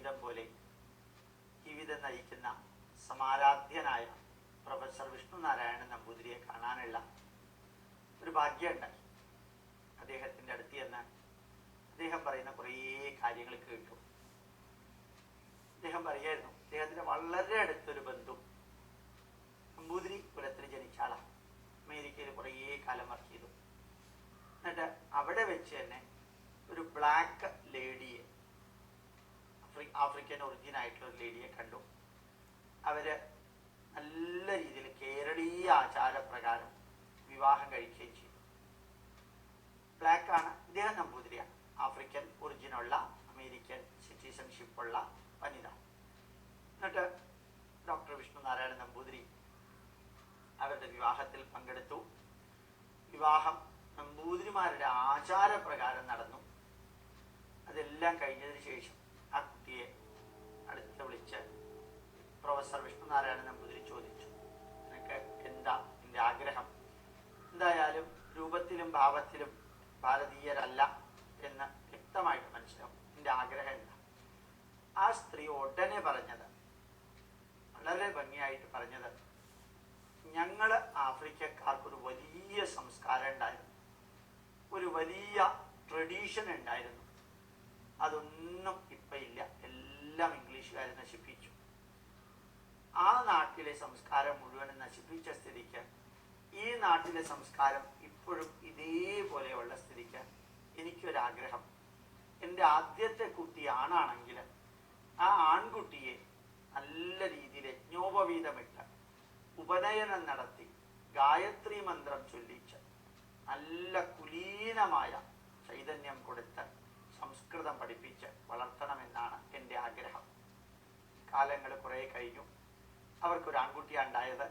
ജീവിതം പോലെ ജീവിതം നയിക്കുന്ന സമാരാധ്യനായ പ്രൊഫസർ വിഷ്ണുനാരായണൻ നമ്പൂതിരിയെ കാണാനുള്ള ഒരു ഭാഗ്യമുണ്ടായി. അദ്ദേഹത്തിൻ്റെ അടുത്ത് ചെന്ന് അദ്ദേഹം പറയുന്ന കുറേ കാര്യങ്ങൾ കേട്ടു. അദ്ദേഹം പറയായിരുന്നു, അദ്ദേഹത്തിൻ്റെ വളരെ അടുത്തൊരു ബന്ധു നമ്പൂതിരി കുലത്തിൽ ജനിച്ച ആളാണ്. അമേരിക്കയിൽ കുറേ കാലം വർക്ക് ചെയ്തു. എന്നിട്ട് അവിടെ വെച്ച് തന്നെ ഒരു ബ്ലാക്ക് ലേഡിയെ, ആഫ്രിക്കൻ ഒറിജിൻ ആയിട്ടുള്ള ഒരു ലേഡിയെ കണ്ടു. അവര് നല്ല രീതിയിൽ കേരളീയ ആചാരപ്രകാരം വിവാഹം കഴിക്കുകയും ചെയ്തു. ബ്ലാക്കാണ്, ഇദ്ദേഹം നമ്പൂതിരിയാണ്. ആഫ്രിക്കൻ ഒറിജിനുള്ള അമേരിക്കൻ സിറ്റിസൺഷിപ്പുള്ള വനിത. എന്നിട്ട് ഡോക്ടർ വിഷ്ണുനാരായണൻ നമ്പൂതിരി അവരുടെ വിവാഹത്തിൽ പങ്കെടുത്തു. വിവാഹം നമ്പൂതിരിമാരുടെ ആചാരപ്രകാരം നടന്നു. അതെല്ലാം കഴിഞ്ഞതിന് ശേഷം ആ കുട്ടിയെ അടുത്ത് വിളിച്ച് പ്രൊഫസർ വിഷ്ണുനാരായണൻ നമ്പൂതിരി ചോദിച്ചു, നിനക്ക് എന്താ നിന്റെ ആഗ്രഹം? എന്തായാലും രൂപത്തിലും ഭാവത്തിലും ഭാരതീയരല്ല എന്ന് വ്യക്തമായിട്ട് മനസ്സിലാവും. നിന്റെ ആഗ്രഹം എന്താ? ആ സ്ത്രീ ഉടനെ പറഞ്ഞത്, വളരെ ഭംഗിയായിട്ട് പറഞ്ഞത്, ഞങ്ങൾ ആഫ്രിക്കക്കാർക്കൊരു വലിയ സംസ്കാരം ഉണ്ടായിരുന്നു, ഒരു വലിയ ട്രഡീഷൻ ഉണ്ടായിരുന്നു. അതൊന്നും ഇപ്പം ഇല്ല, എല്ലാം ഇംഗ്ലീഷുകാർ നശിപ്പിച്ചു. ആ നാട്ടിലെ സംസ്കാരം മുഴുവനും നശിപ്പിച്ച സ്ഥിതിക്ക് ഈ നാട്ടിലെ സംസ്കാരം ഇപ്പോഴും ഇതേപോലെയുള്ള സ്ഥിതിക്ക് എനിക്കൊരാഗ്രഹം, എൻ്റെ ആദ്യത്തെ കുട്ടി ആണാണെങ്കിൽ ആ ആൺകുട്ടിയെ നല്ല രീതിയിൽ യജ്ഞോപവീതമിട്ട് ഉപനയനം നടത്തി ഗായത്രി മന്ത്രം ചൊല്ലിച്ച് നല്ല കുലീനമായ ചൈതന്യം കൊടുത്ത് സംസ്കൃതം പഠിപ്പിച്ച് വളർത്തണമെന്നാണ് എൻ്റെ ആഗ്രഹം. കാലങ്ങൾ കുറേ കഴിഞ്ഞു. അവർക്കൊരു ആൺകുട്ടിയാണ് ഉണ്ടായത്.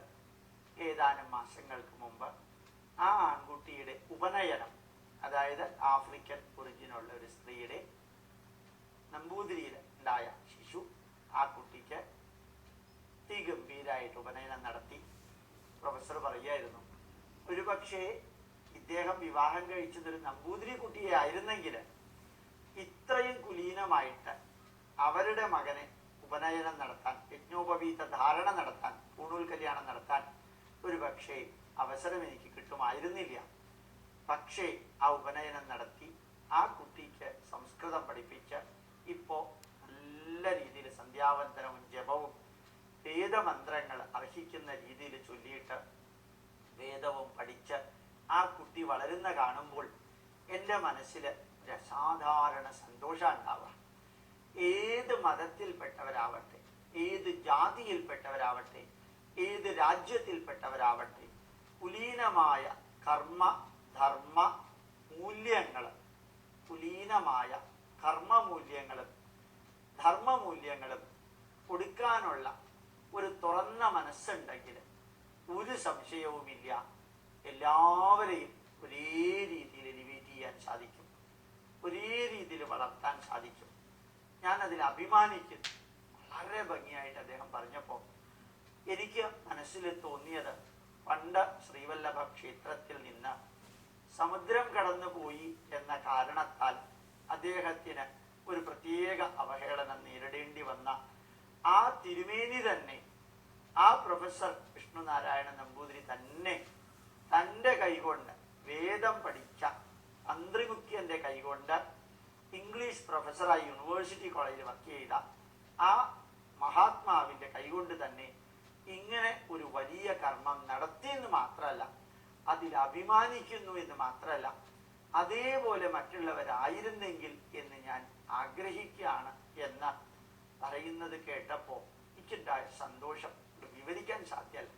ഏതാനും മാസങ്ങൾക്ക് മുമ്പ് ആ ആൺകുട്ടിയുടെ ഉപനയനം, അതായത് ആഫ്രിക്കൻ ഒറിജിനുള്ള ഒരു സ്ത്രീയുടെ നമ്പൂതിരിയിൽ ഉണ്ടായ ശിശു, ആ കുട്ടിക്ക് അതിഗംഭീരമായിട്ട് ഉപനയനം നടത്തി. പ്രൊഫസർ പറയായിരുന്നു, ഒരുപക്ഷേ ഇദ്ദേഹം വിവാഹം കഴിച്ചതൊരു നമ്പൂതിരി കുട്ടിയെ ആയിരുന്നെങ്കിൽ ഇത്രയും കുലീനമായിട്ട് അവരുടെ മകനെ ഉപനയനം നടത്താൻ, യജ്ഞോപവീത ധാരണ നടത്താൻ, പൂണൂൽ കല്യാണം നടത്താൻ ഒരുപക്ഷേ അവസരം എനിക്ക് കിട്ടുമായിരുന്നില്ല. പക്ഷേ ആ ഉപനയനം നടത്തി ആ കുട്ടിക്ക് സംസ്കൃതം പഠിപ്പിച്ച് ഇപ്പോൾ നല്ല രീതിയിൽ സന്ധ്യാവന്തനവും ജപവും വേദമന്ത്രങ്ങൾ അർഹിക്കുന്ന രീതിയിൽ ചൊല്ലിയിട്ട് വേദവും പഠിച്ച് ആ കുട്ടി വളരുന്ന കാണുമ്പോൾ എൻ്റെ മനസ്സിൽ ഒരു അസാധാരണ സന്തോഷം ഉണ്ടാവുക. ഏത് മതത്തിൽപ്പെട്ടവരാവട്ടെ, ഏത് ജാതിയിൽപ്പെട്ടവരാവട്ടെ, ഏത് രാജ്യത്തിൽപ്പെട്ടവരാവട്ടെ, കുലീനമായ കർമ്മ ധർമ്മ മൂല്യങ്ങൾ, കുലീനമായ കർമ്മമൂല്യങ്ങളും ധർമ്മമൂല്യങ്ങളും കൊടുക്കാനുള്ള ഒരു തുറന്ന മനസ്സുണ്ടെങ്കിൽ ഒരു സംശയവുമില്ല, എല്ലാവരെയും ഒരേ രീതിയിൽ എലിവേറ്റ് ചെയ്യാൻ സാധിക്കും, ഒരേ രീതിയിൽ വളർത്താൻ സാധിക്കും. ഞാനതിൽ അഭിമാനിക്കുന്നു. വളരെ ഭംഗിയായിട്ട് അദ്ദേഹം പറഞ്ഞപ്പോൾ എനിക്ക് മനസ്സിൽ തോന്നിയത്, പണ്ട് ശ്രീവല്ലഭ ക്ഷേത്രത്തിൽ നിന്ന് സമുദ്രം കടന്നുപോയി എന്ന കാരണത്താൽ അദ്ദേഹത്തിന് ഒരു പ്രത്യേക അവഹേളനം നേരിടേണ്ടി വന്ന ആ തിരുമേനി തന്നെ, ആ പ്രൊഫസർ വിഷ്ണുനാരായണൻ നമ്പൂതിരി തന്നെ തൻ്റെ കൈകൊണ്ട് വേദം പഠിച്ച തന്ത്രിമുഖ്യൻ്റെ കൈകൊണ്ട് ഇംഗ്ലീഷ് പ്രൊഫസറായി യൂണിവേഴ്സിറ്റി കോളേജിൽ വർക്ക് ചെയ്ത ആ മഹാത്മാവിൻ്റെ കൈകൊണ്ട് തന്നെ ഇങ്ങനെ ഒരു വലിയ കർമ്മം നടത്തിയെന്ന് മാത്രമല്ല, അതിൽ അഭിമാനിക്കുന്നു എന്ന് മാത്രമല്ല, അതേപോലെ മറ്റുള്ളവരായിരുന്നെങ്കിൽ എന്ന് ഞാൻ ആഗ്രഹിക്കുകയാണ് എന്ന് പറയുന്നത് കേട്ടപ്പോൾ എനിക്കുണ്ടായ സന്തോഷം വിവരിക്കാൻ സാധ്യമല്ല.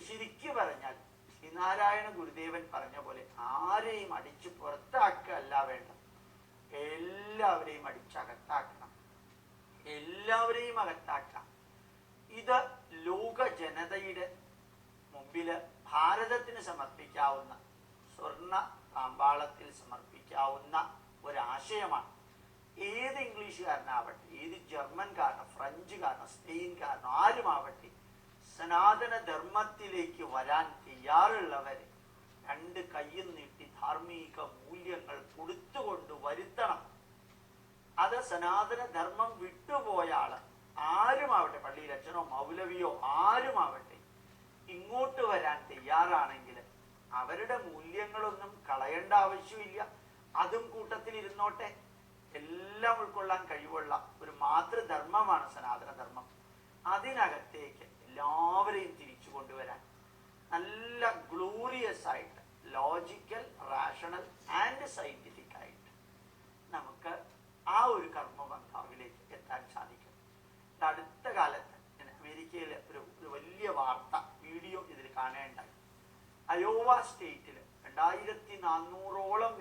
ശരിക്കു പറഞ്ഞാൽ ശ്രീനാരായണ ഗുരുദേവൻ പറഞ്ഞ പോലെ ആരെയും അടിച്ച് പുറത്താക്കല്ല വേണ്ട, എല്ലാവരെയും അടിച്ചകത്താക്കണം, എല്ലാവരെയും അകത്താക്കാം. ഇത് ലോക ജനതയുടെ മുമ്പിൽ ഭാരതത്തിന് സമർപ്പിക്കാവുന്ന, സ്വർണ്ണ താമ്പാളത്തിൽ സമർപ്പിക്കാവുന്ന ഒരാശയമാണ്. ഏത് ഇംഗ്ലീഷുകാരനാവട്ടെ, ഏത് ജർമ്മൻകാരനോ ഫ്രഞ്ചുകാരനോ സ്പെയിൻകാരനോ ആരുമാവട്ടെ, സനാതന ധർമ്മത്തിലേക്ക് വരാൻ തയ്യാറുള്ളവരെ രണ്ട് കൈയും നീട്ടി ധാർമ്മിക മൂല്യങ്ങൾ കൊടുത്തുകൊണ്ട് വരുത്തണം. അത് സനാതന ധർമ്മം വിട്ടുപോയ ആള് ആരുമാവട്ടെ, പള്ളിയിൽ അച്ഛനോ മൗലവിയോ ആരുമാവട്ടെ, ഇങ്ങോട്ട് വരാൻ തയ്യാറാണെങ്കിൽ അവരുടെ മൂല്യങ്ങളൊന്നും കളയേണ്ട ആവശ്യമില്ല. അതും കൂട്ടത്തിൽ ഇരുന്നോട്ടെ. എല്ലാം ഉൾക്കൊള്ളാൻ കഴിവുള്ള ഒരു മാതൃധർമ്മമാണ് സനാതന ധർമ്മം. അതിനകത്തേക്ക് എല്ലാവരെയും തിരിച്ചു കൊണ്ടുവരാൻ നല്ല ഗ്ലോറിയസ് ആയിട്ട്, ലോജിക്കൽ, റാഷണൽ ആൻഡ് സയന്റിഫിക് ആയിട്ട് നമുക്ക് ആ ഒരു കർമ്മബന്ധാവിലേക്ക് എത്താൻ സാധിക്കും. അടുത്ത കാലത്ത് അമേരിക്കയിലെ ഒരു വലിയ വാർത്ത വീഡിയോ ഇതിൽ കാണേണ്ടായി. അയോവ സ്റ്റേറ്റിൽ 2400ഓളം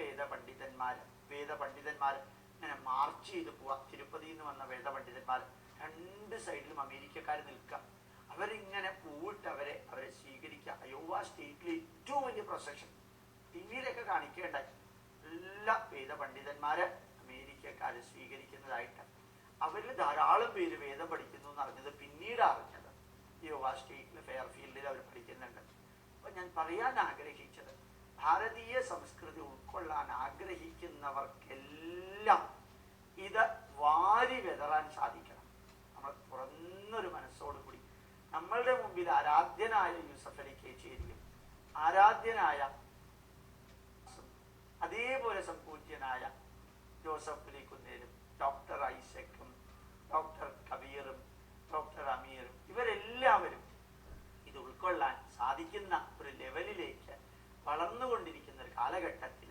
വേദപണ്ഡിതന്മാർ ഇങ്ങനെ മാർച്ച് ചെയ്ത് പോവാ. തിരുപ്പതിയിൽ നിന്ന് വന്ന വേദപണ്ഡിതന്മാർ രണ്ട് സൈഡിലും അമേരിക്കക്കാർ നിൽക്കുക. അവരിങ്ങനെ പോയിട്ട് അവരെ സ്വീകരിക്കുക. അയോവ സ്റ്റേറ്റിലെ ഏറ്റവും വലിയ പ്രൊസഷൻ ടിവിയിലൊക്കെ കാണിക്കേണ്ടായി. എല്ലാ വേദപണ്ഡിതന്മാരെ അമേരിക്കക്കാര് സ്വീകരിക്കുന്നതായിട്ട്. അവരിൽ ധാരാളം പേര് വേദം പഠിക്കുന്നു എന്ന് അറിഞ്ഞത് പിന്നീട് അറിഞ്ഞത്. അയോവ സ്റ്റേറ്റിൽ ഫെയർഫീൽഡിൽ അവർ പഠിക്കുന്നുണ്ട്. അപ്പൊ ഞാൻ പറയാൻ ആഗ്രഹിച്ചത്, ഭാരതീയ സംസ്കൃതി ഉൾക്കൊള്ളാൻ ആഗ്രഹിക്കുന്നവർക്കെല്ലാം ഇത് വാരി വെതറാൻ സാധിക്കണം. നമ്മൾ തുറന്നൊരു മനസ്സോടുകൂടി നമ്മളുടെ മുമ്പിൽ ആരാധ്യനായ യൂസഫ് അലി കേച്ചേരിയും ആരാധ്യനായ അതേപോലെ സംപൂജ്യനായ ജോസഫ് പുലിക്കുന്നേലും ഡോക്ടർ ഐസക്കും ഡോക്ടർ കബീറും ഡോക്ടർ അമീറും ഇവരെല്ലാവരും ഇത് ഉൾക്കൊള്ളാൻ സാധിക്കുന്ന ഒരു ലെവലിലേക്ക് വളർന്നുകൊണ്ടിരിക്കുന്ന ഒരു കാലഘട്ടത്തിൽ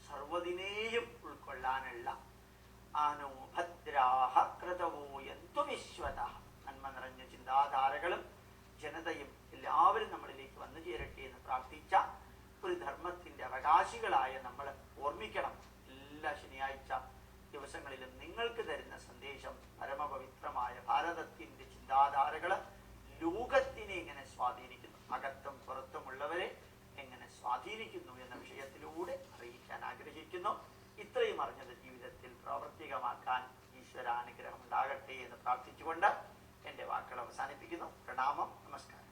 സർവ്വതിനെയും ഉൾക്കൊള്ളാനുള്ള ആനോഭദ്രാഹ ക്രതവോ എന്തു വിശ്വത, നന്മ നിറഞ്ഞ ചിന്താധാരകളും ജനതയും എല്ലാവരും നമ്മളിലേക്ക് വന്നു ചേരട്ടെ എന്ന് പ്രാർത്ഥിച്ച ഒരു ധർമ്മത്തിന്റെ അവകാശികളായ നമ്മൾ ഓർമ്മിക്കണം. എല്ലാ ശനിയാഴ്ച ദിവസങ്ങളിലും നിങ്ങൾക്ക് തരുന്ന സന്ദേശം പരമപവിത്രമായ ഭാരതത്തിന്റെ ചിന്താധാരകള് ലോകത്തിനെ എങ്ങനെ സ്വാധീനിക്കുന്നു, അകത്തും പുറത്തുമുള്ളവരെ എങ്ങനെ സ്വാധീനിക്കുന്നു എന്ന വിഷയത്തിലൂടെ അറിയിക്കാൻ ആഗ്രഹിക്കുന്നു. ഇത്രയും അറിഞ്ഞത് ജീവിതത്തിൽ പ്രാവർത്തികമാക്കാൻ ഈശ്വരാനുഗ്രഹം ഉണ്ടാകട്ടെ എന്ന് പ്രാർത്ഥിച്ചുകൊണ്ട് എൻ്റെ വാക്കുകൾ അവസാനിപ്പിക്കുന്നു. പ്രണാമം, നമസ്കാരം.